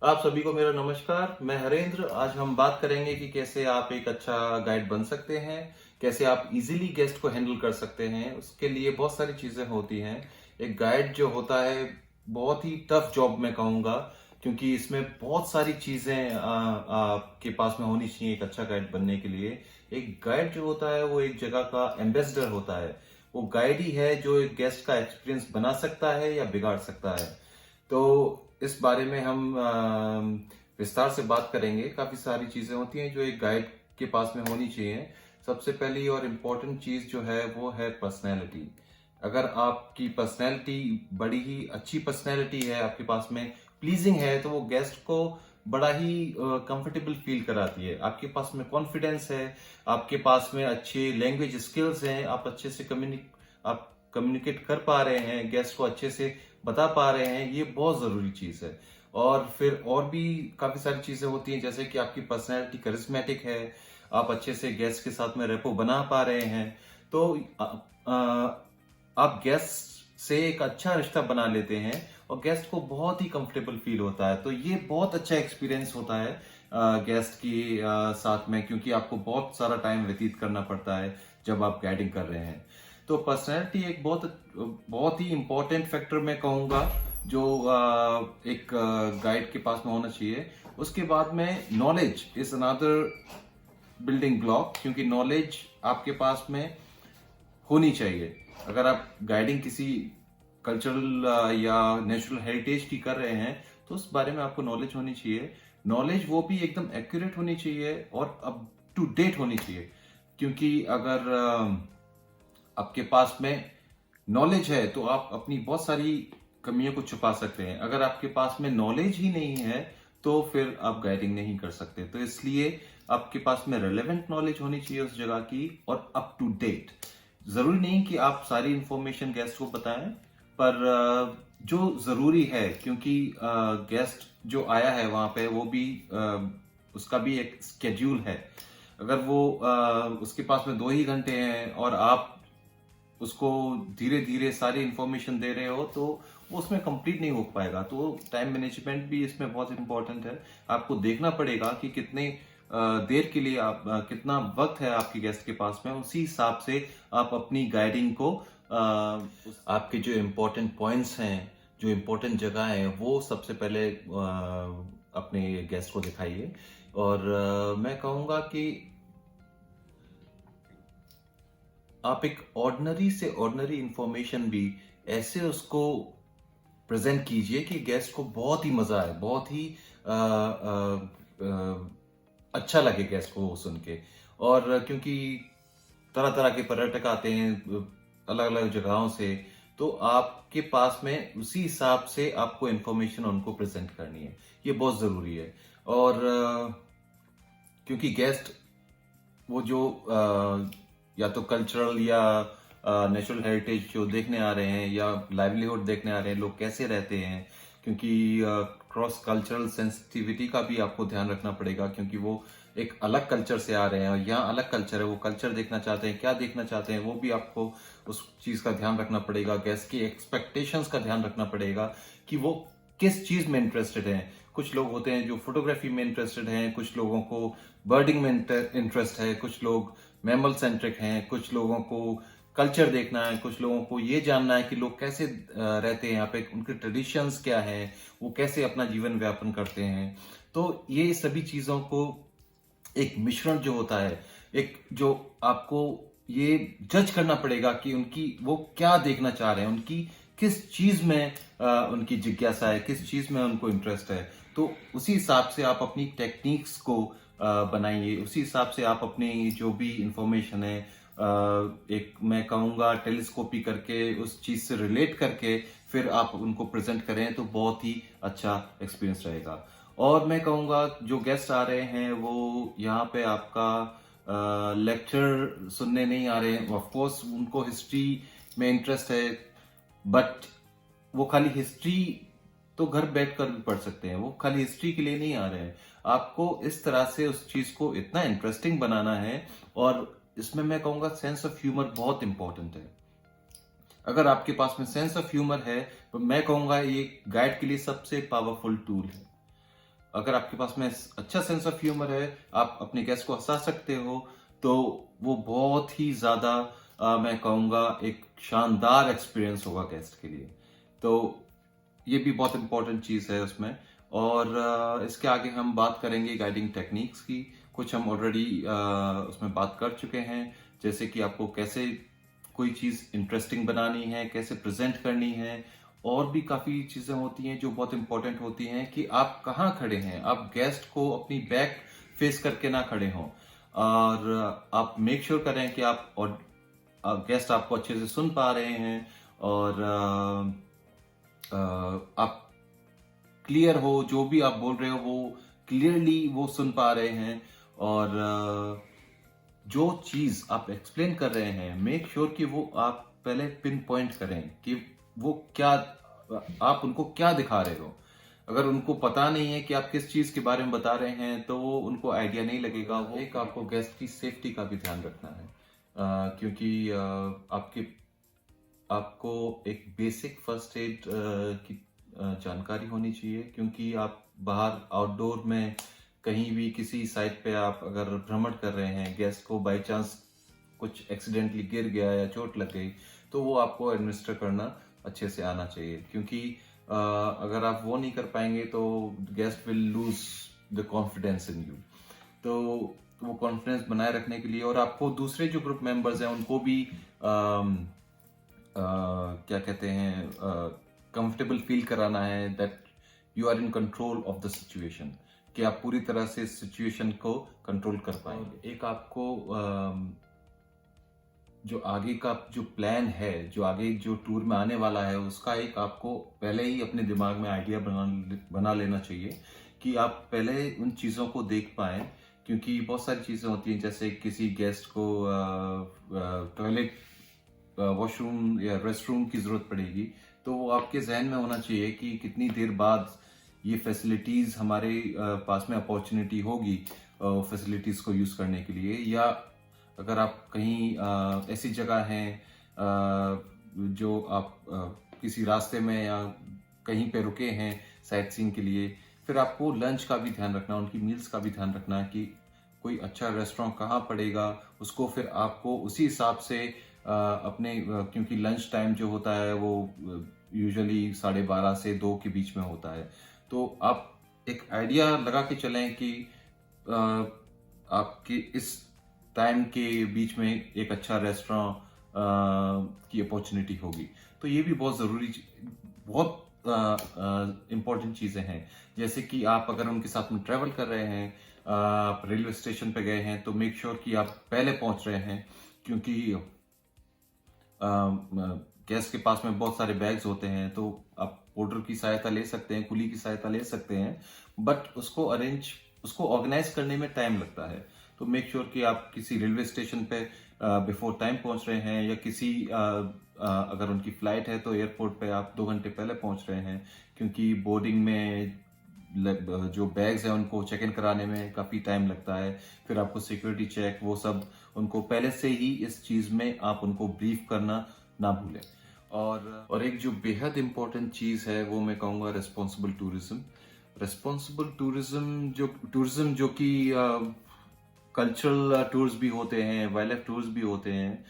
आप सभी को मेरा नमस्कार। मैं हरेंद्र। आज हम बात करेंगे कि कैसे आप एक अच्छा गाइड बन सकते हैं, कैसे आप इजीली गेस्ट को हैंडल कर सकते हैं। उसके लिए बहुत सारी चीजें होती हैं। एक गाइड जो होता है बहुत ही टफ जॉब मैं कहूंगा, क्योंकि इसमें बहुत सारी चीजें आपके पास में होनी चाहिए एक अच्छा गाइड बनने के लिए। एक गाइड जो होता है वो एक जगह का एम्बेसडर होता है। वो गाइड ही है जो एक गेस्ट का एक्सपीरियंस बना सकता है या बिगाड़ सकता है। तो इस बारे में हम विस्तार से बात करेंगे। काफी सारी चीजें होती हैं जो एक गाइड के पास में होनी चाहिए। सबसे पहली और इम्पोर्टेंट चीज जो है वो है पर्सनैलिटी। अगर आपकी पर्सनैलिटी बड़ी ही अच्छी पर्सनैलिटी है, आपके पास में प्लीजिंग है, तो वो गेस्ट को बड़ा ही कंफर्टेबल फील कराती है। आपके पास में कॉन्फिडेंस है, आपके पास में अच्छे लैंग्वेज स्किल्स हैं, आप अच्छे से आप कम्युनिकेट कर पा रहे हैं, गेस्ट को अच्छे से बता पा रहे हैं, ये बहुत जरूरी चीज है। और फिर और भी काफी सारी चीजें होती हैं, जैसे कि आपकी पर्सनैलिटी करिस्मेटिक है, आप अच्छे से गेस्ट के साथ में रेपो बना पा रहे हैं, तो आप गेस्ट से एक अच्छा रिश्ता बना लेते हैं और गेस्ट को बहुत ही कंफर्टेबल फील होता है। तो ये बहुत अच्छा एक्सपीरियंस होता है गेस्ट की साथ में, क्योंकि आपको बहुत सारा टाइम व्यतीत करना पड़ता है जब आप गाइडिंग कर रहे हैं। तो पर्सनैलिटी एक बहुत बहुत ही इंपॉर्टेंट फैक्टर मैं कहूंगा जो एक गाइड के पास में होना चाहिए। उसके बाद में knowledge is another building block, क्योंकि नॉलेज आपके पास में होनी चाहिए। अगर आप गाइडिंग किसी कल्चरल या नेचुरल हेरिटेज की कर रहे हैं तो उस बारे में आपको नॉलेज होनी चाहिए। नॉलेज वो भी एकदम एक्यूरेट होनी चाहिए और अप टू डेट होनी चाहिए, क्योंकि अगर आपके पास में नॉलेज है तो आप अपनी बहुत सारी कमियों को छुपा सकते हैं। अगर आपके पास में नॉलेज ही नहीं है तो फिर आप गाइडिंग नहीं कर सकते। तो इसलिए आपके पास में रेलेवेंट नॉलेज होनी चाहिए उस जगह की और अप टू डेट। जरूरी नहीं कि आप सारी इंफॉर्मेशन गेस्ट को बताएं, पर जो जरूरी है, क्योंकि गेस्ट जो आया है वहां पे वो भी उसका भी एक स्केड्यूल है। अगर वो उसके पास में 2 ही घंटे हैं और आप उसको धीरे धीरे सारी इंफॉर्मेशन दे रहे हो तो वो उसमें कंप्लीट नहीं हो पाएगा। तो टाइम मैनेजमेंट भी इसमें बहुत इंपॉर्टेंट है। आपको देखना पड़ेगा कि कितने देर के लिए आप कितना वक्त है आपके गेस्ट के पास में, उसी हिसाब से आप अपनी गाइडिंग को आपके जो इम्पोर्टेंट पॉइंट्स हैं, जो इम्पोर्टेंट जगह है, वो सबसे पहले अपने गेस्ट को दिखाइए। और मैं कहूँगा कि आप एक ऑर्डिनरी से ऑर्डिनरी इंफॉर्मेशन भी ऐसे उसको प्रेजेंट कीजिए कि गेस्ट को बहुत ही मजा आए, बहुत ही अच्छा लगे गेस्ट को वो सुन के। और क्योंकि तरह तरह के पर्यटक आते हैं अलग अलग जगहों से, तो आपके पास में उसी हिसाब से आपको इंफॉर्मेशन उनको प्रेजेंट करनी है, ये बहुत जरूरी है। और क्योंकि गेस्ट वो जो या तो कल्चरल या नेचुरल हेरिटेज जो देखने आ रहे हैं या लाइवलीहुड देखने आ रहे हैं, लोग कैसे रहते हैं, क्योंकि क्रॉस कल्चरल सेंसिटिविटी का भी आपको ध्यान रखना पड़ेगा, क्योंकि वो एक अलग कल्चर से आ रहे हैं और यहाँ अलग कल्चर है। वो कल्चर देखना चाहते हैं, क्या देखना चाहते हैं, वो भी आपको उस चीज का ध्यान रखना पड़ेगा। गेस्ट की एक्सपेक्टेशंस का ध्यान रखना पड़ेगा कि वो किस चीज में इंटरेस्टेड हैं। कुछ लोग होते हैं जो फोटोग्राफी में इंटरेस्टेड हैं, कुछ लोगों को बर्डिंग में इंटरेस्ट है, कुछ लोग मैमल सेंट्रिक हैं, कुछ लोगों को कल्चर देखना है, कुछ लोगों को ये जानना है कि लोग कैसे रहते हैं यहाँ पे, उनके ट्रेडिशंस क्या हैं, वो कैसे अपना जीवन व्यापन करते हैं। तो ये सभी चीजों को एक मिश्रण जो होता है, एक जो आपको ये जज करना पड़ेगा कि उनकी वो क्या देखना चाह रहे हैं, उनकी किस चीज में उनकी जिज्ञासा है, किस चीज में उनको इंटरेस्ट है। तो उसी हिसाब से आप अपनी टेक्निक्स को बनाइए, उसी हिसाब से आप अपनी जो भी इंफॉर्मेशन है एक मैं कहूँगा टेलीस्कोपी करके उस चीज से रिलेट करके फिर आप उनको प्रेजेंट करें तो बहुत ही अच्छा एक्सपीरियंस रहेगा। और मैं कहूँगा जो गेस्ट आ रहे हैं वो यहाँ पे आपका लेक्चर सुनने नहीं आ रहे हैं। ऑफ कोर्स उनको हिस्ट्री में इंटरेस्ट है, बट वो खाली हिस्ट्री तो घर बैठकर भी पढ़ सकते हैं, वो खाली हिस्ट्री के लिए नहीं आ रहे हैं। आपको इस तरह से उस चीज को इतना इंटरेस्टिंग बनाना है। और इसमें मैं कहूंगा सेंस ऑफ ह्यूमर बहुत इंपॉर्टेंट है। अगर आपके पास में सेंस ऑफ ह्यूमर है तो मैं कहूंगा ये गाइड के लिए सबसे पावरफुल टूल है। अगर आपके पास में अच्छा सेंस ऑफ ह्यूमर है, आप अपने गेस्ट को हंसा सकते हो, तो वो बहुत ही ज्यादा मैं कहूँगा एक शानदार एक्सपीरियंस होगा गेस्ट के लिए। तो ये भी बहुत इंपॉर्टेंट चीज़ है उसमें। और इसके आगे हम बात करेंगे गाइडिंग टेक्निक्स की। कुछ हम ऑलरेडी उसमें बात कर चुके हैं, जैसे कि आपको कैसे कोई चीज़ इंटरेस्टिंग बनानी है, कैसे प्रेजेंट करनी है। और भी काफ़ी चीज़ें होती हैं जो बहुत इंपॉर्टेंट होती हैं कि आप कहाँ खड़े हैं, आप गेस्ट को अपनी बैक फेस करके ना खड़े हों। और आप मेक श्योर करें कि आप और गेस्ट आपको अच्छे से सुन पा रहे हैं, और आप क्लियर हो, जो भी आप बोल रहे हो वो क्लियरली वो सुन पा रहे हैं। और जो चीज आप एक्सप्लेन कर रहे हैं, मेक श्योर कि वो आप पहले पिन पॉइंट करें कि वो क्या, आप उनको क्या दिखा रहे हो। अगर उनको पता नहीं है कि आप किस चीज के बारे में बता रहे हैं, तो वो उनको आइडिया नहीं लगेगा। वो एक आपको गेस्ट की सेफ्टी का भी ध्यान रखना है, क्योंकि आपको एक बेसिक फर्स्ट एड की जानकारी होनी चाहिए, क्योंकि आप बाहर आउटडोर में कहीं भी किसी साइट पे आप अगर भ्रमण कर रहे हैं, गेस्ट को बाय चांस कुछ एक्सीडेंटली गिर गया या चोट लग गई, तो वो आपको एडमिनिस्टर करना अच्छे से आना चाहिए। क्योंकि अगर आप वो नहीं कर पाएंगे तो guest will lose the confidence in you. तो वो कॉन्फिडेंस बनाए रखने के लिए, और आपको दूसरे जो ग्रुप मेंबर्स हैं उनको भी क्या कहते हैं, कंफर्टेबल फील कराना है that you are in control of the situation, कि आप पूरी तरह से सिचुएशन को कंट्रोल कर पाएंगे। एक आपको जो आगे का जो प्लान है, जो आगे जो टूर में आने वाला है, उसका एक आपको पहले ही अपने दिमाग में आइडिया बना लेना चाहिए, कि आप पहले उन चीज़ों को देख पाएं। क्योंकि बहुत सारी चीज़ें होती हैं, जैसे किसी गेस्ट को टॉयलेट, वॉशरूम या रेस्ट रूम की जरूरत पड़ेगी, तो वो आपके जहन में होना चाहिए कि कितनी देर बाद ये फैसिलिटीज हमारे पास में अपॉर्चुनिटी होगी फैसिलिटीज को यूज करने के लिए। या अगर आप कहीं ऐसी जगह हैं जो आप किसी रास्ते में या कहीं पे रुके हैं साइट सीइंग के लिए, फिर आपको लंच का भी ध्यान रखना, उनकी मील्स का भी ध्यान रखना कि कोई अच्छा रेस्टोरेंट कहाँ पड़ेगा, उसको फिर आपको उसी हिसाब से अपने क्योंकि लंच टाइम जो होता है वो यूजुअली 12:30 से 2 के बीच में होता है। तो आप एक आइडिया लगा के चलें कि आपके इस टाइम के बीच में एक अच्छा रेस्टोरेंट की अपॉर्चुनिटी होगी। तो ये भी बहुत ज़रूरी, बहुत इम्पोर्टेंट चीज़ें हैं। जैसे कि आप अगर उनके साथ में ट्रैवल कर रहे हैं, आप रेलवे स्टेशन पे गए हैं, तो मेक श्योर कि आप पहले पहुंच रहे हैं, क्योंकि गेस्ट के पास में बहुत सारे बैग्स होते हैं। तो आप पोर्टर की सहायता ले सकते हैं, कुली की सहायता ले सकते हैं, बट उसको ऑर्गेनाइज करने में टाइम लगता है। तो मेक श्योर कि आप किसी रेलवे स्टेशन पे बिफोर टाइम पहुंच रहे हैं, या किसी अगर उनकी फ्लाइट है तो एयरपोर्ट पे आप 2 घंटे पहले पहुंच रहे हैं, क्योंकि बोर्डिंग में जो बैग्स हैं उनको चेक इन कराने में काफ़ी टाइम लगता है। फिर आपको सिक्योरिटी चेक, वो सब उनको पहले से ही इस चीज़ में आप उनको ब्रीफ करना ना भूलें। और एक जो बेहद इम्पोर्टेंट चीज़ है वो मैं कहूँगा रिस्पॉन्सिबल टूरिज्म। रिस्पॉन्सिबल टूरिज्म जो कि कल्चरल टूर्स भी होते हैं, वाइल्ड लाइफ टूर्स भी होते हैं,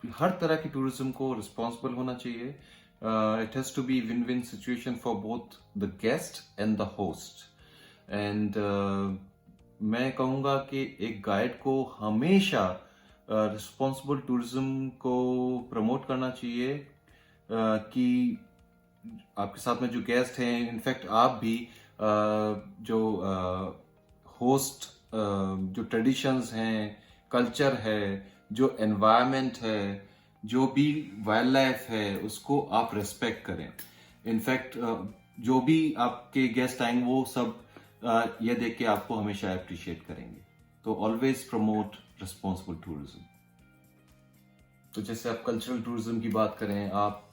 हर तरह की टूरिज्म को रिस्पॉन्सिबल होना चाहिए। It has to be win win situation for both the guest and the host. And मैं कहूँगा कि एक गाइड को हमेशा रिस्पॉन्सिबल टूरिज्म को प्रमोट करना चाहिए, कि आपके साथ में जो गेस्ट हैं, इनफैक्ट आप भी जो होस्ट, जो ट्रेडिशंस हैं, कल्चर है, जो एनवायरनमेंट है, जो भी वाइल्ड लाइफ है, उसको आप रेस्पेक्ट करें। इनफैक्ट जो भी आपके गेस्ट आएंगे वो सब ये देख के आपको हमेशा अप्रिशिएट करेंगे। तो ऑलवेज प्रमोट रिस्पॉन्सिबल टूरिज्म। तो जैसे आप कल्चरल टूरिज्म की बात करें, आप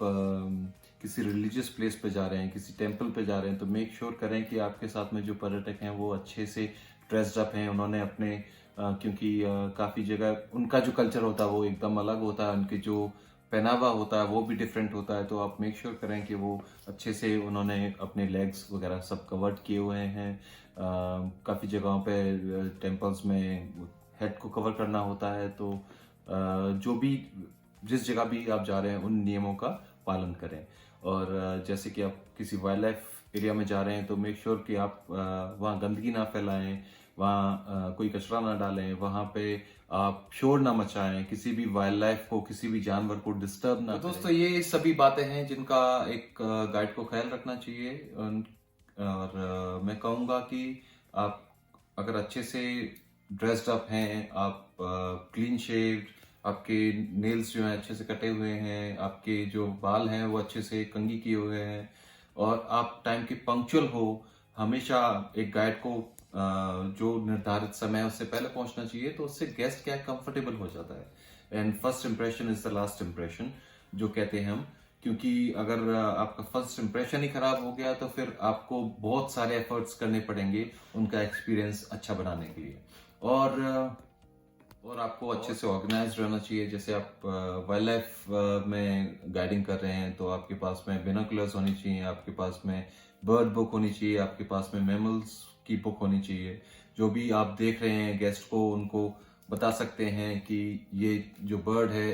किसी रिलीजियस प्लेस पे जा रहे हैं, किसी टेम्पल पे जा रहे हैं, तो मेक श्योर करें कि आपके साथ में जो पर्यटक हैं वो अच्छे से ड्रेस्ड अप हैं। उन्होंने अपने क्योंकि काफ़ी जगह उनका जो कल्चर होता है वो एकदम अलग होता है। उनके जो पहनावा होता है वो भी डिफरेंट होता है, तो आप मेक श्योर करें कि वो अच्छे से उन्होंने अपने लेग्स वगैरह सब कवर्ड किए हुए हैं। काफ़ी जगहों पे टेम्पल्स में हेड को कवर करना होता है, तो जो भी जिस जगह भी आप जा रहे हैं उन नियमों का पालन करें। और जैसे कि आप किसी वाइल्ड लाइफ एरिया में जा रहे हैं तो मेक श्योर कि आप वहाँ गंदगी ना फैलाएं, वहाँ कोई कचरा ना डालें, वहाँ पे आप शोर ना मचाएं, किसी भी वाइल्ड लाइफ को, किसी भी जानवर को डिस्टर्ब ना करें। दोस्तों, ये सभी बातें हैं जिनका एक गाइड को ख्याल रखना चाहिए। और मैं कहूँगा कि आप अगर अच्छे से ड्रेस्ड अप हैं, आप क्लीन शेव, आपके नेल्स जो हैं अच्छे से कटे हुए हैं, आपके जो बाल हैं वो अच्छे से कंघी किए हुए हैं, और आप टाइम के पंक्चुअल हो, हमेशा एक गाइड को जो निर्धारित समय है उससे पहले पहुंचना चाहिए, तो उससे गेस्ट क्या कंफर्टेबल हो जाता है। And first impression is the last impression जो कहते हैं हम, क्योंकि अगर आपका फर्स्ट इंप्रेशन ही खराब हो गया तो फिर आपको बहुत सारे एफर्ट्स करने पड़ेंगे उनका एक्सपीरियंस अच्छा बनाने के लिए। और आपको अच्छे से ऑर्गेनाइज रहना चाहिए। जैसे आप वाइल्ड लाइफ में गाइडिंग कर रहे हैं तो आपके पास में बिनोकुलर्स होनी चाहिए, आपके पास में बर्ड बुक होनी चाहिए, आपके पास में मैमल्स की बुक होनी चाहिए। जो भी आप देख रहे हैं गेस्ट को उनको बता सकते हैं कि ये जो बर्ड है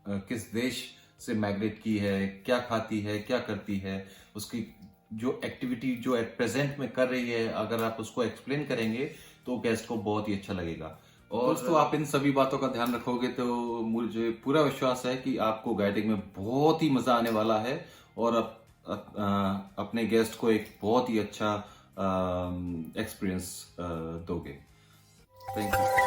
किस देश से माइग्रेट की है, क्या खाती है, क्या करती है, उसकी जो एक्टिविटी जो एट प्रेजेंट में कर रही है, अगर आप उसको एक्सप्लेन करेंगे तो गेस्ट को बहुत ही अच्छा लगेगा। और दोस्तों, आप इन सभी बातों का ध्यान रखोगे तो मुझे पूरा विश्वास है कि आपको गाइडिंग में बहुत ही मजा आने वाला है, और अपने गेस्ट को एक बहुत ही अच्छा एक्सपीरियंस दोगे। Thank you.